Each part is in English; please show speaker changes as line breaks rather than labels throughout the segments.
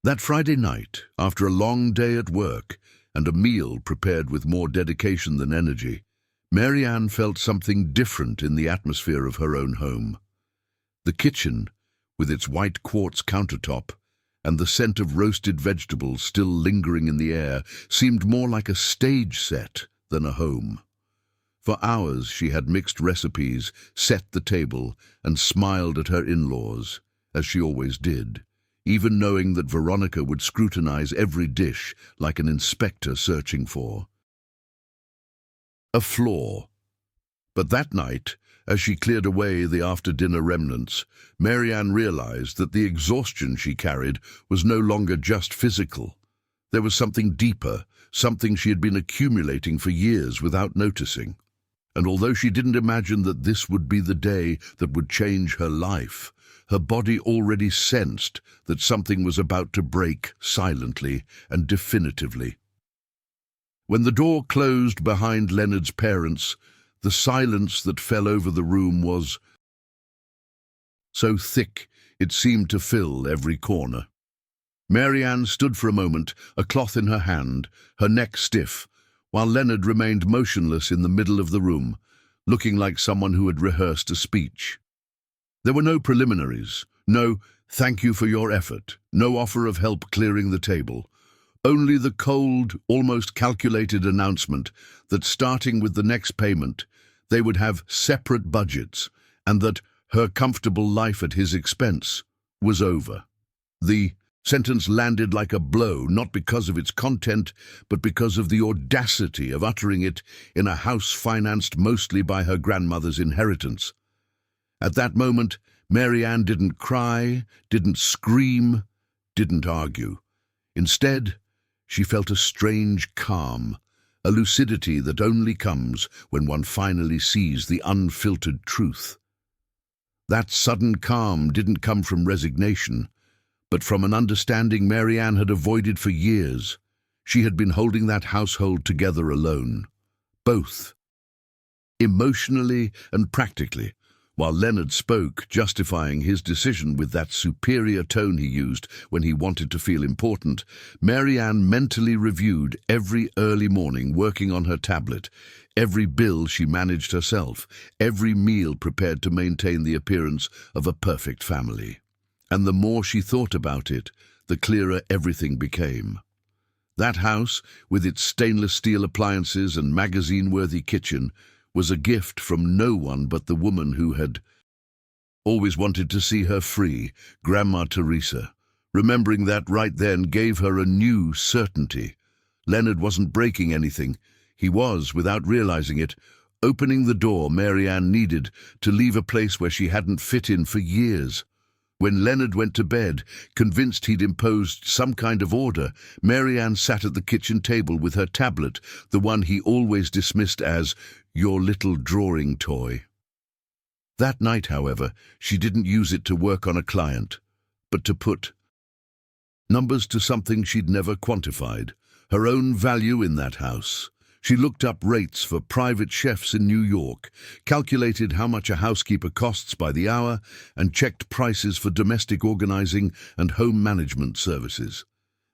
That Friday night, after a long day at work and a meal prepared with more dedication than energy, Mary Ann felt something different in the atmosphere of her own home. The kitchen, with its white quartz countertop and the scent of roasted vegetables still lingering in the air, seemed more like a stage set than a home. For hours she had mixed recipes, set the table, and smiled at her in-laws, as she always did, even knowing that Veronica would scrutinize every dish like an inspector searching for a flaw. But that night, as she cleared away the after-dinner remnants, Mary Ann realized that the exhaustion she carried was no longer just physical. There was something deeper, something she had been accumulating for years without noticing. And although she didn't imagine that this would be the day that would change her life, her body already sensed that something was about to break silently and definitively. When the door closed behind Leonard's parents, the silence that fell over the room was so thick it seemed to fill every corner. Mary Ann stood for a moment, a cloth in her hand, her neck stiff, while Leonard remained motionless in the middle of the room, looking like someone who had rehearsed a speech. There were no preliminaries, no "thank you for your effort," no offer of help clearing the table. Only the cold, almost calculated announcement that starting with the next payment, they would have separate budgets and that her comfortable life at his expense was over. The sentence landed like a blow, not because of its content, but because of the audacity of uttering it in a house financed mostly by her grandmother's inheritance. At that moment, Mary Ann didn't cry, didn't scream, didn't argue. Instead, she felt a strange calm, a lucidity that only comes when one finally sees the unfiltered truth. That sudden calm didn't come from resignation, but from an understanding Mary Ann had avoided for years. She had been holding that household together alone, both, emotionally and practically, while Leonard spoke, justifying his decision with that superior tone he used when he wanted to feel important. Mary Ann mentally reviewed every early morning working on her tablet, every bill she managed herself, every meal prepared to maintain the appearance of a perfect family. And the more she thought about it, the clearer everything became. That house, with its stainless steel appliances and magazine-worthy kitchen, was a gift from no one but the woman who had always wanted to see her free, Grandma Teresa. Remembering that right then gave her a new certainty. Leonard wasn't breaking anything. He was, without realizing it, opening the door Mary Ann needed to leave a place where she hadn't fit in for years. When Leonard went to bed, convinced he'd imposed some kind of order, Mary Ann sat at the kitchen table with her tablet, the one he always dismissed as your little drawing toy. That night, however, she didn't use it to work on a client, but to put numbers to something she'd never quantified, her own value in that house. She looked up rates for private chefs in New York, calculated how much a housekeeper costs by the hour, and checked prices for domestic organizing and home management services.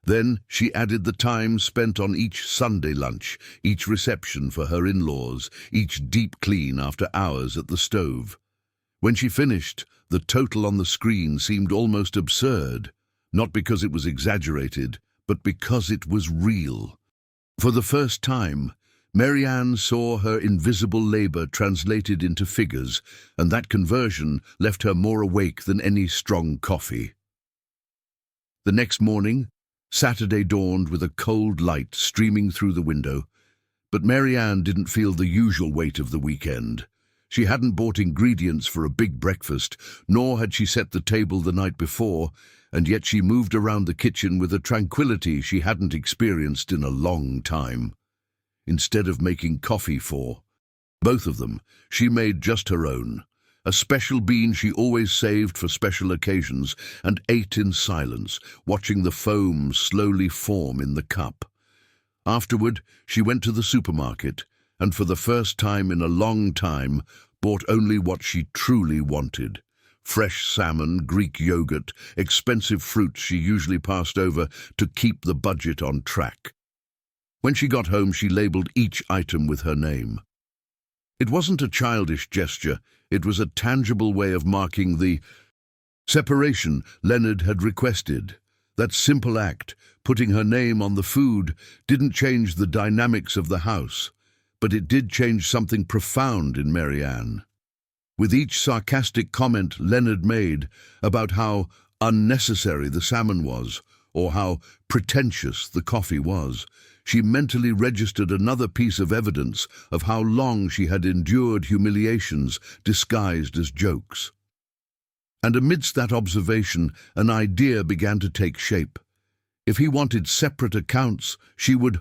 Then she added the time spent on each Sunday lunch, each reception for her in-laws, each deep clean after hours at the stove. When she finished, the total on the screen seemed almost absurd, not because it was exaggerated, but because it was real. For the first time, Mary Ann saw her invisible labor translated into figures, and that conversion left her more awake than any strong coffee. The next morning, Saturday dawned with a cold light streaming through the window, but Mary Ann didn't feel the usual weight of the weekend. She hadn't bought ingredients for a big breakfast, nor had she set the table the night before, and yet she moved around the kitchen with a tranquility she hadn't experienced in a long time. Instead of making coffee for both of them, she made just her own, a special bean she always saved for special occasions, and ate in silence, watching the foam slowly form in the cup. Afterward, she went to the supermarket, and for the first time in a long time, bought only what she truly wanted: fresh salmon, Greek yogurt, expensive fruits she usually passed over to keep the budget on track. When she got home, she labelled each item with her name. It wasn't a childish gesture, it was a tangible way of marking the separation Leonard had requested. That simple act, putting her name on the food, didn't change the dynamics of the house, but it did change something profound in Mary Ann. With each sarcastic comment Leonard made about how unnecessary the salmon was, or how pretentious the coffee was, she mentally registered another piece of evidence of how long she had endured humiliations disguised as jokes. And amidst that observation, an idea began to take shape. If he wanted separate accounts, she would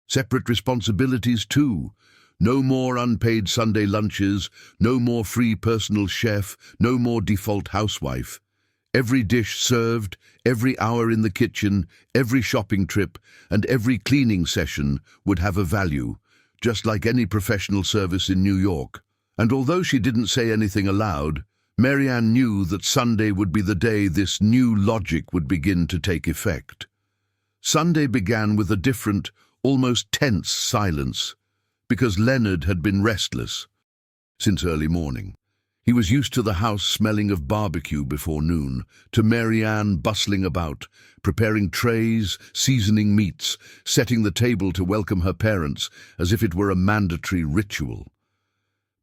separate responsibilities too. No more unpaid Sunday lunches, no more free personal chef, no more default housewife. Every dish served, every hour in the kitchen, every shopping trip, and every cleaning session would have a value, just like any professional service in New York. And although she didn't say anything aloud, Mary Ann knew that Sunday would be the day this new logic would begin to take effect. Sunday began with a different, almost tense silence, because Leonard had been restless since early morning. He was used to the house smelling of barbecue before noon, to Mary Ann bustling about, preparing trays, seasoning meats, setting the table to welcome her parents as if it were a mandatory ritual.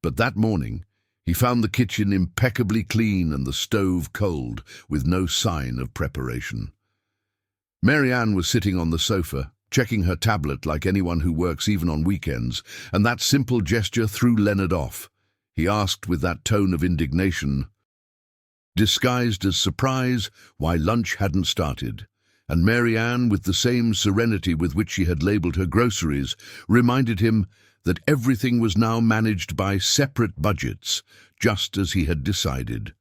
But that morning, he found the kitchen impeccably clean and the stove cold, with no sign of preparation. Mary Ann was sitting on the sofa, checking her tablet like anyone who works even on weekends, and that simple gesture threw Leonard off. He asked with that tone of indignation, disguised as surprise, why lunch hadn't started, and Mary Ann, with the same serenity with which she had labelled her groceries, reminded him that everything was now managed by separate budgets, just as he had decided.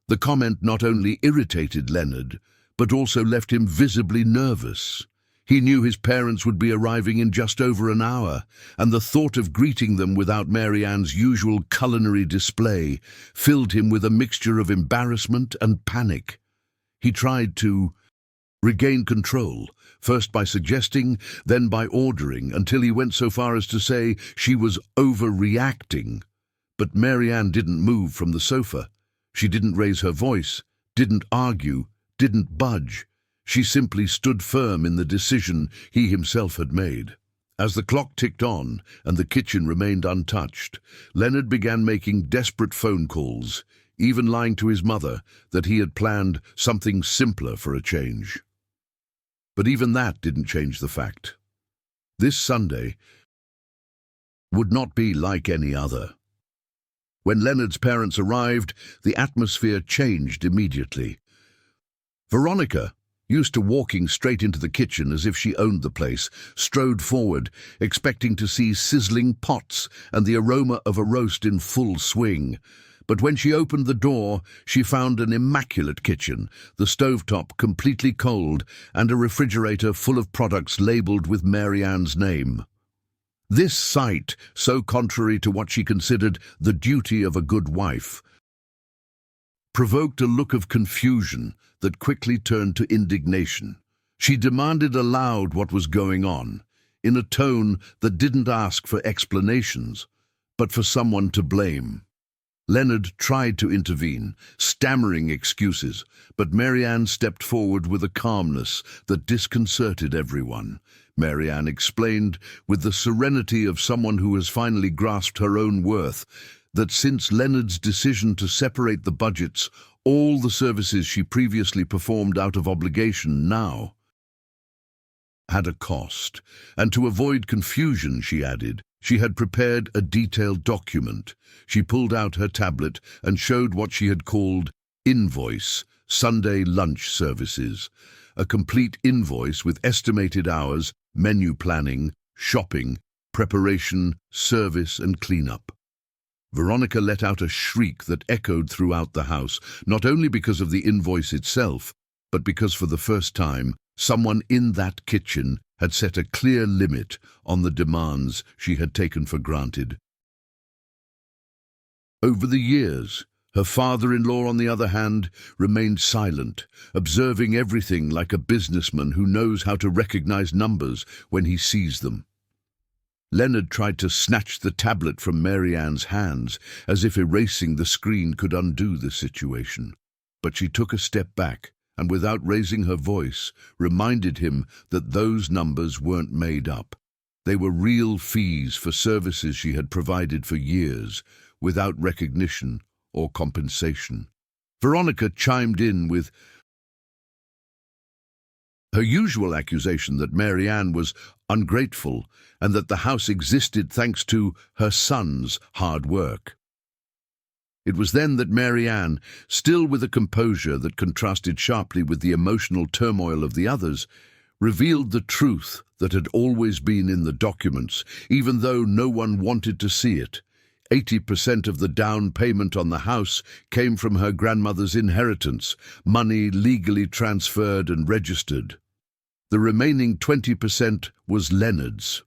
The comment not only irritated Leonard, but also left him visibly nervous. He knew his parents would be arriving in just over an hour, and the thought of greeting them without Mary Ann's usual culinary display filled him with a mixture of embarrassment and panic. He tried to regain control, first by suggesting, then by ordering, until he went so far as to say she was overreacting. But Mary Ann didn't move from the sofa. She didn't raise her voice, didn't argue, didn't budge. She simply stood firm in the decision he himself had made. As the clock ticked on and the kitchen remained untouched, Leonard began making desperate phone calls, even lying to his mother that he had planned something simpler for a change. But even that didn't change the fact. This Sunday would not be like any other. When Leonard's parents arrived, the atmosphere changed immediately. Veronica, used to walking straight into the kitchen as if she owned the place, strode forward, expecting to see sizzling pots and the aroma of a roast in full swing. But when she opened the door, she found an immaculate kitchen, the stovetop completely cold, and a refrigerator full of products labelled with Mary Ann's name. This sight, so contrary to what she considered the duty of a good wife, provoked a look of confusion that quickly turned to indignation. She demanded aloud what was going on, in a tone that didn't ask for explanations, but for someone to blame. Leonard tried to intervene, stammering excuses, but Mary Ann stepped forward with a calmness that disconcerted everyone. Mary Ann explained, with the serenity of someone who has finally grasped her own worth, that since Leonard's decision to separate the budgets, all the services she previously performed out of obligation now had a cost, and to avoid confusion, she added, she had prepared a detailed document. She pulled out her tablet and showed what she had called Invoice, Sunday Lunch Services, a complete invoice with estimated hours, menu planning, shopping, preparation, service and cleanup. Veronica let out a shriek that echoed throughout the house, not only because of the invoice itself, but because for the first time, someone in that kitchen had set a clear limit on the demands she had taken for granted. Over the years, her father-in-law, on the other hand, remained silent, observing everything like a businessman who knows how to recognize numbers when he sees them. Leonard tried to snatch the tablet from Mary Ann's hands, as if erasing the screen could undo the situation. But she took a step back, and without raising her voice, reminded him that those numbers weren't made up. They were real fees for services she had provided for years, without recognition or compensation. Veronica chimed in with her usual accusation that Mary Ann was ungrateful and that the house existed thanks to her son's hard work. It was then that Mary Ann, still with a composure that contrasted sharply with the emotional turmoil of the others, revealed the truth that had always been in the documents, even though no one wanted to see it. 80% of the down payment on the house came from her grandmother's inheritance, money legally transferred and registered. The remaining 20% was Leonard's,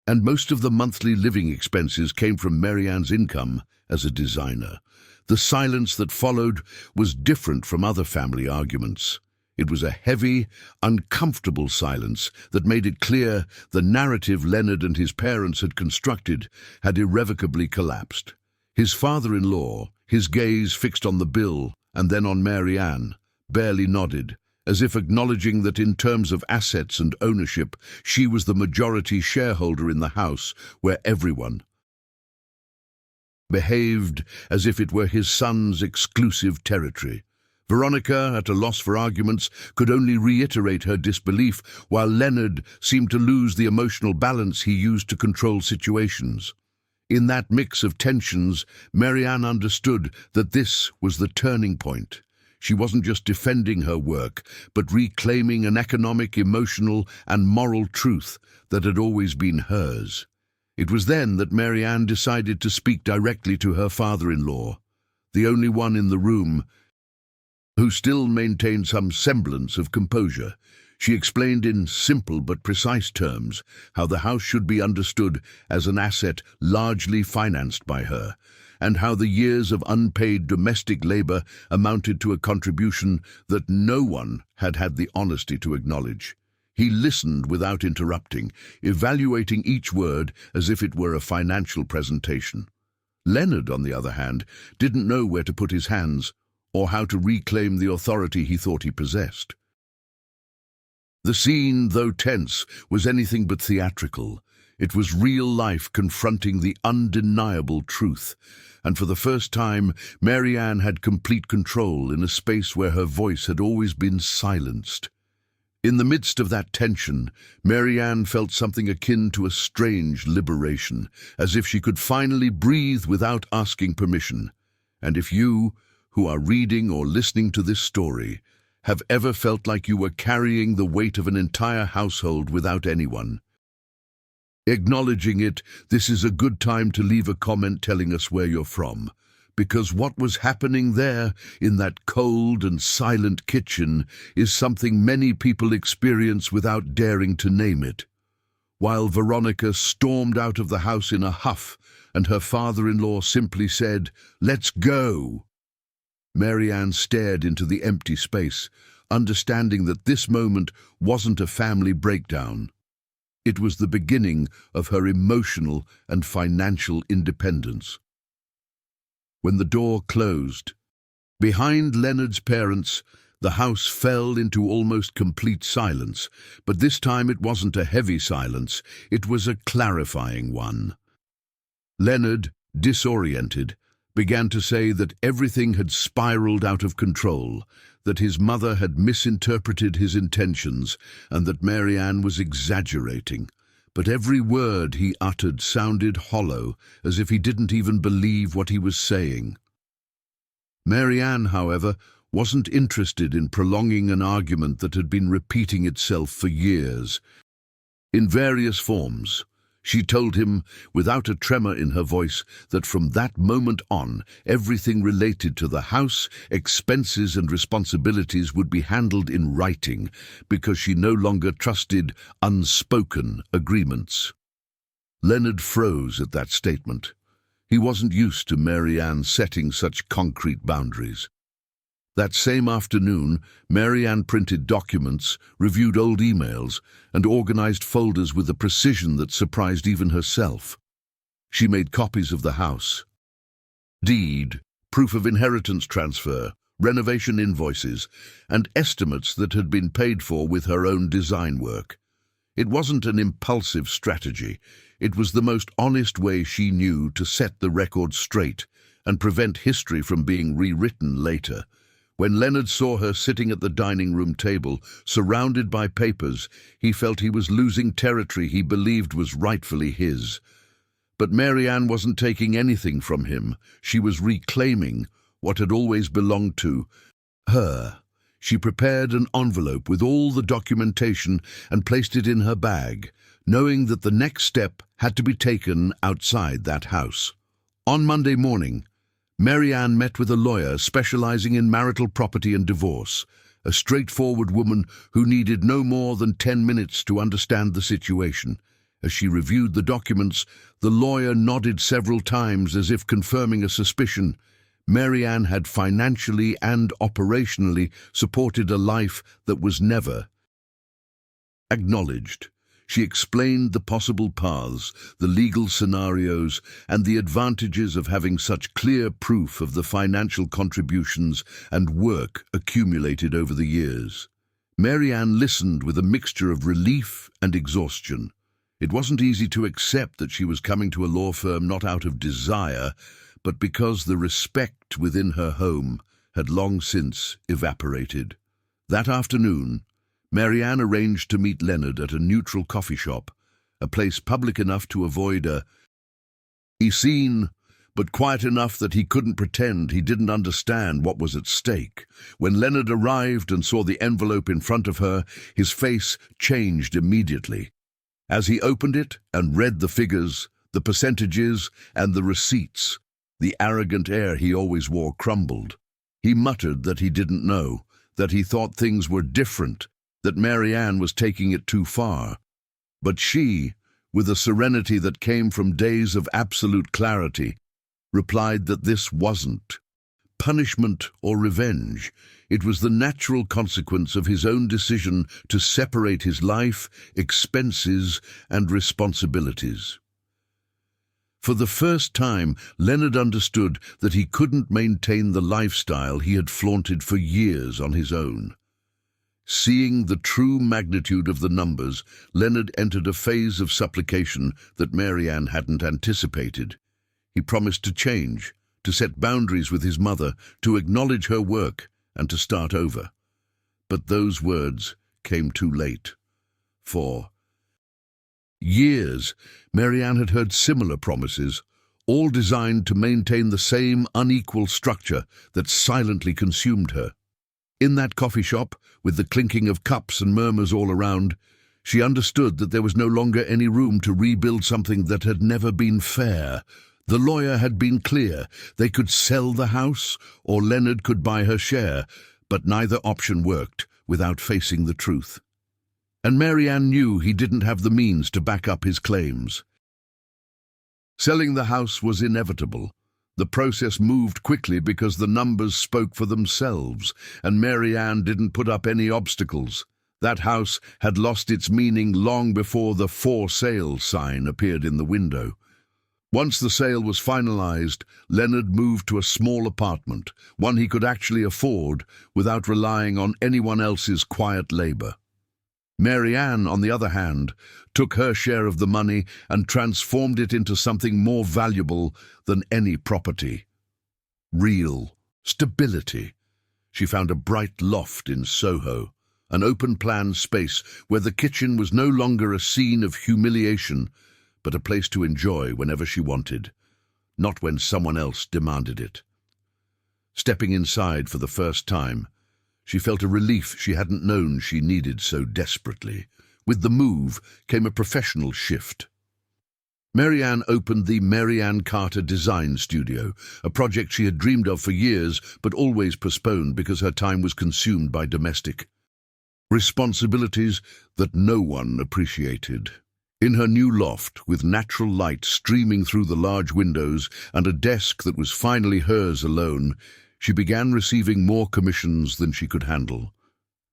and most of the monthly living expenses came from Mary Ann's income as a designer. The silence that followed was different from other family arguments. It was a heavy, uncomfortable silence that made it clear the narrative Leonard and his parents had constructed had irrevocably collapsed. His father-in-law, his gaze fixed on the bill and then on Mary Ann, barely nodded, as if acknowledging that in terms of assets and ownership, she was the majority shareholder in the house where everyone behaved as if it were his son's exclusive territory. Veronica, at a loss for arguments, could only reiterate her disbelief, while Leonard seemed to lose the emotional balance he used to control situations. In that mix of tensions, Mary Ann understood that this was the turning point. She wasn't just defending her work, but reclaiming an economic, emotional, and moral truth that had always been hers. It was then that Mary Ann decided to speak directly to her father-in-law, the only one in the room who still maintained some semblance of composure. She explained in simple but precise terms how the house should be understood as an asset largely financed by her, and how the years of unpaid domestic labor amounted to a contribution that no one had had the honesty to acknowledge. He listened without interrupting, evaluating each word as if it were a financial presentation. Leonard, on the other hand, didn't know where to put his hands or how to reclaim the authority he thought he possessed. The scene, though tense, was anything but theatrical. It was real life confronting the undeniable truth, and for the first time, Mary Ann had complete control in a space where her voice had always been silenced. In the midst of that tension, Mary Ann felt something akin to a strange liberation, as if she could finally breathe without asking permission. And if you, who are reading or listening to this story, have ever felt like you were carrying the weight of an entire household without anyone acknowledging it, this is a good time to leave a comment telling us where you're from, because what was happening there in that cold and silent kitchen is something many people experience without daring to name it. While Veronica stormed out of the house in a huff and her father-in-law simply said, "Let's go," Mary Ann stared into the empty space, understanding that this moment wasn't a family breakdown. It was the beginning of her emotional and financial independence. When the door closed, behind Leonard's parents, the house fell into almost complete silence, but this time it wasn't a heavy silence, it was a clarifying one. Leonard, disoriented, began to say that everything had spiraled out of control, that his mother had misinterpreted his intentions, and that Mary Ann was exaggerating. But every word he uttered sounded hollow, as if he didn't even believe what he was saying. Mary Ann, however, wasn't interested in prolonging an argument that had been repeating itself for years. In various forms, she told him, without a tremor in her voice, that from that moment on, everything related to the house, expenses and responsibilities would be handled in writing, because she no longer trusted unspoken agreements. Leonard froze at that statement. He wasn't used to Mary Ann setting such concrete boundaries. That same afternoon, Mary Ann printed documents, reviewed old emails, and organized folders with a precision that surprised even herself. She made copies of the house, deed, proof of inheritance transfer, renovation invoices, and estimates that had been paid for with her own design work. It wasn't an impulsive strategy. It was the most honest way she knew to set the record straight and prevent history from being rewritten later. When Leonard saw her sitting at the dining room table, surrounded by papers, he felt he was losing territory he believed was rightfully his. But Mary Ann wasn't taking anything from him. She was reclaiming what had always belonged to her. She prepared an envelope with all the documentation and placed it in her bag, knowing that the next step had to be taken outside that house. On Monday morning, Mary Ann met with a lawyer specializing in marital property and divorce, a straightforward woman who needed no more than 10 minutes to understand the situation. As she reviewed the documents, the lawyer nodded several times as if confirming a suspicion. Mary Ann had financially and operationally supported a life that was never acknowledged. She explained the possible paths, the legal scenarios, and the advantages of having such clear proof of the financial contributions and work accumulated over the years. Mary Ann listened with a mixture of relief and exhaustion. It wasn't easy to accept that she was coming to a law firm not out of desire, but because the respect within her home had long since evaporated. That afternoon, Mary Ann arranged to meet Leonard at a neutral coffee shop, a place public enough to avoid a scene, but quiet enough that he couldn't pretend he didn't understand what was at stake. When Leonard arrived and saw the envelope in front of her, his face changed immediately. As he opened it and read the figures, the percentages, and the receipts, the arrogant air he always wore crumbled. He muttered that he didn't know, that he thought things were different, that Mary Ann was taking it too far. But she, with a serenity that came from days of absolute clarity, replied that this wasn't punishment or revenge. It was the natural consequence of his own decision to separate his life, expenses, and responsibilities. For the first time, Leonard understood that he couldn't maintain the lifestyle he had flaunted for years on his own. Seeing the true magnitude of the numbers, Leonard entered a phase of supplication that Mary Ann hadn't anticipated. He promised to change, to set boundaries with his mother, to acknowledge her work, and to start over. But those words came too late. For years, Mary Ann had heard similar promises, all designed to maintain the same unequal structure that silently consumed her. In that coffee shop, with the clinking of cups and murmurs all around, she understood that there was no longer any room to rebuild something that had never been fair. The lawyer had been clear. They could sell the house, or Leonard could buy her share, but neither option worked without facing the truth. And Mary Ann knew he didn't have the means to back up his claims. Selling the house was inevitable. The process moved quickly because the numbers spoke for themselves, and Mary Ann didn't put up any obstacles. That house had lost its meaning long before the "for sale" sign appeared in the window. Once the sale was finalized, Leonard moved to a small apartment, one he could actually afford without relying on anyone else's quiet labor. Mary Ann, on the other hand, took her share of the money and transformed it into something more valuable than any property. Real stability. She found a bright loft in Soho, an open-plan space where the kitchen was no longer a scene of humiliation, but a place to enjoy whenever she wanted, not when someone else demanded it. Stepping inside for the first time, she felt a relief she hadn't known she needed so desperately. With the move came a professional shift. Mary Ann opened the Mary Ann Carter Design Studio, a project she had dreamed of for years but always postponed because her time was consumed by domestic responsibilities that no one appreciated. In her new loft, with natural light streaming through the large windows and a desk that was finally hers alone, she began receiving more commissions than she could handle.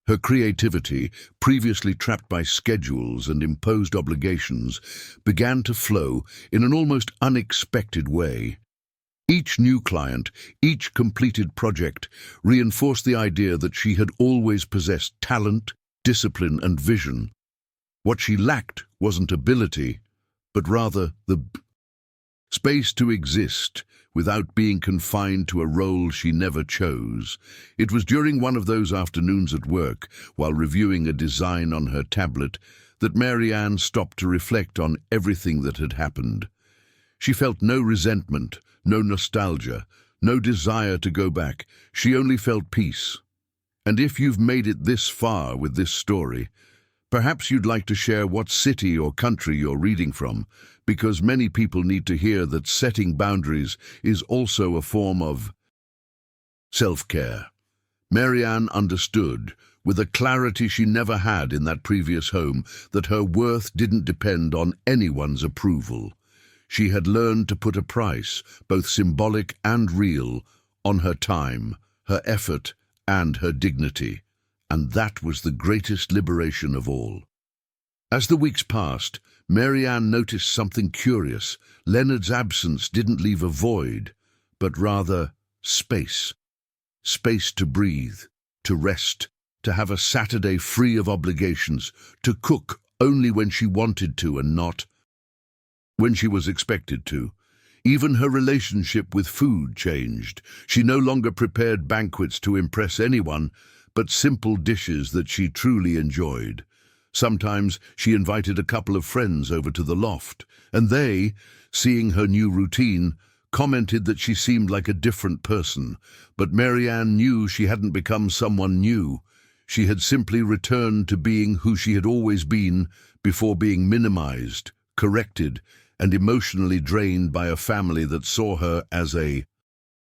Her creativity, previously trapped by schedules and imposed obligations, began to flow in an almost unexpected way. Each new client, each completed project, reinforced the idea that she had always possessed talent, discipline, and vision. What she lacked wasn't ability, but rather the space to exist without being confined to a role she never chose. It was during one of those afternoons at work, while reviewing a design on her tablet, that Mary Ann stopped to reflect on everything that had happened. She felt no resentment, no nostalgia, no desire to go back. She only felt peace. And if you've made it this far with this story, perhaps you'd like to share what city or country you're reading from, because many people need to hear that setting boundaries is also a form of self-care. Mary Ann understood, with a clarity she never had in that previous home, that her worth didn't depend on anyone's approval. She had learned to put a price, both symbolic and real, on her time, her effort, and her dignity. And that was the greatest liberation of all. As the weeks passed, Mary Ann noticed something curious. Leonard's absence didn't leave a void, but rather space. Space to breathe, to rest, to have a Saturday free of obligations, to cook only when she wanted to and not when she was expected to. Even her relationship with food changed. She no longer prepared banquets to impress anyone, but simple dishes that she truly enjoyed. Sometimes she invited a couple of friends over to the loft, and they, seeing her new routine, commented that she seemed like a different person. But Mary Ann knew she hadn't become someone new. She had simply returned to being who she had always been before being minimized, corrected, and emotionally drained by a family that saw her as a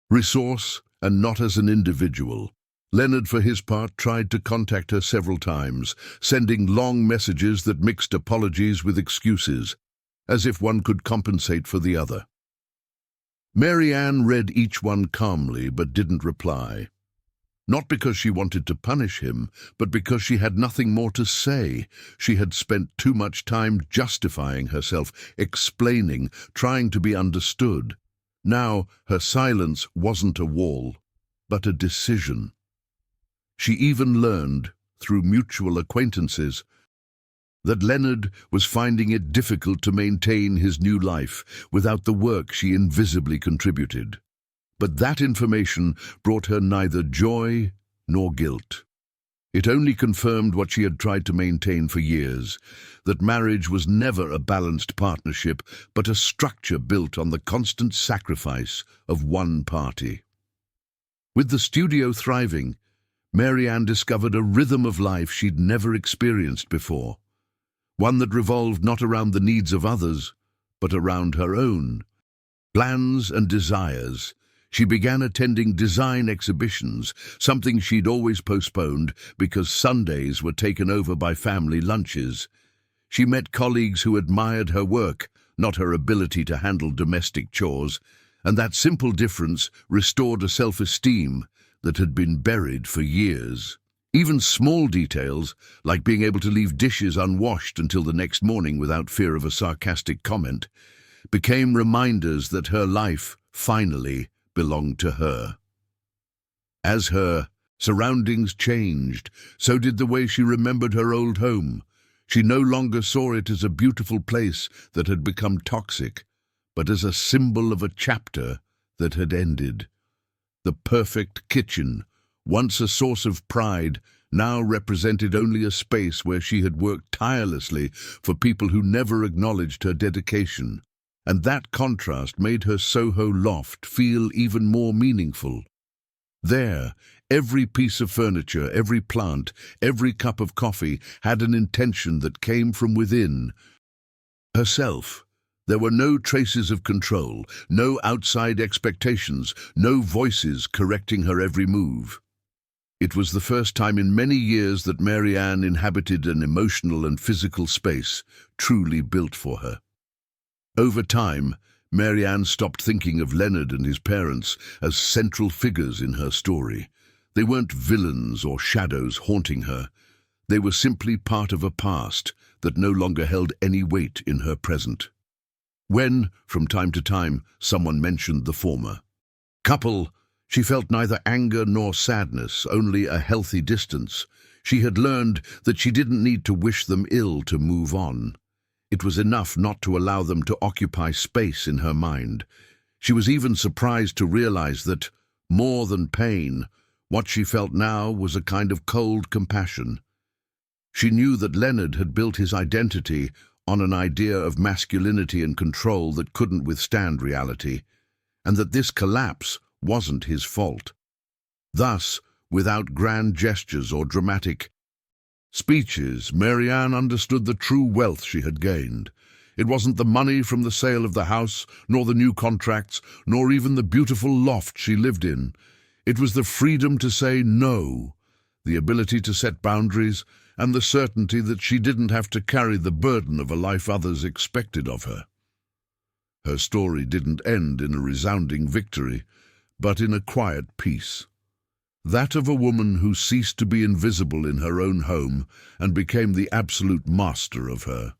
resource and not as an individual. Leonard, for his part, tried to contact her several times, sending long messages that mixed apologies with excuses, as if one could compensate for the other. Mary Ann read each one calmly but didn't reply. Not because she wanted to punish him, but because she had nothing more to say. She had spent too much time justifying herself, explaining, trying to be understood. Now her silence wasn't a wall, but a decision. She even learned, through mutual acquaintances, that Leonard was finding it difficult to maintain his new life without the work she invisibly contributed. But that information brought her neither joy nor guilt. It only confirmed what she had tried to maintain for years, that marriage was never a balanced partnership, but a structure built on the constant sacrifice of one party. With the studio thriving, Mary Ann discovered a rhythm of life she'd never experienced before, one that revolved not around the needs of others, but around her own plans and desires. She began attending design exhibitions, something she'd always postponed because Sundays were taken over by family lunches. She met colleagues who admired her work, not her ability to handle domestic chores, and that simple difference restored a self-esteem that had been buried for years. Even small details, like being able to leave dishes unwashed until the next morning without fear of a sarcastic comment, became reminders that her life, finally, belonged to her. As her surroundings changed, so did the way she remembered her old home. She no longer saw it as a beautiful place that had become toxic, but as a symbol of a chapter that had ended. The perfect kitchen, once a source of pride, now represented only a space where she had worked tirelessly for people who never acknowledged her dedication. And that contrast made her Soho loft feel even more meaningful. There, every piece of furniture, every plant, every cup of coffee had an intention that came from within herself. There were no traces of control, no outside expectations, no voices correcting her every move. It was the first time in many years that Mary Ann inhabited an emotional and physical space truly built for her. Over time, Mary Ann stopped thinking of Leonard and his parents as central figures in her story. They weren't villains or shadows haunting her. They were simply part of a past that no longer held any weight in her present. When, from time to time, someone mentioned the former couple, she felt neither anger nor sadness, only a healthy distance. She had learned that she didn't need to wish them ill to move on. It was enough not to allow them to occupy space in her mind. She was even surprised to realize that, more than pain, what she felt now was a kind of cold compassion. She knew that Leonard had built his identity on an idea of masculinity and control that couldn't withstand reality, and that this collapse wasn't his fault. Thus, without grand gestures or dramatic speeches, Mary Ann understood the true wealth she had gained. It wasn't the money from the sale of the house, nor the new contracts, nor even the beautiful loft she lived in. It was the freedom to say no, the ability to set boundaries, and the certainty that she didn't have to carry the burden of a life others expected of her. Her story didn't end in a resounding victory, but in a quiet peace. That of a woman who ceased to be invisible in her own home and became the absolute master of her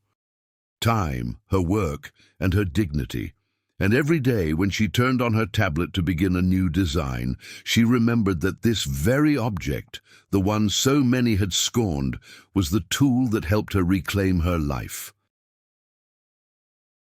time, her work, and her dignity. And every day when she turned on her tablet to begin a new design, she remembered that this very object, the one so many had scorned, was the tool that helped her reclaim her life.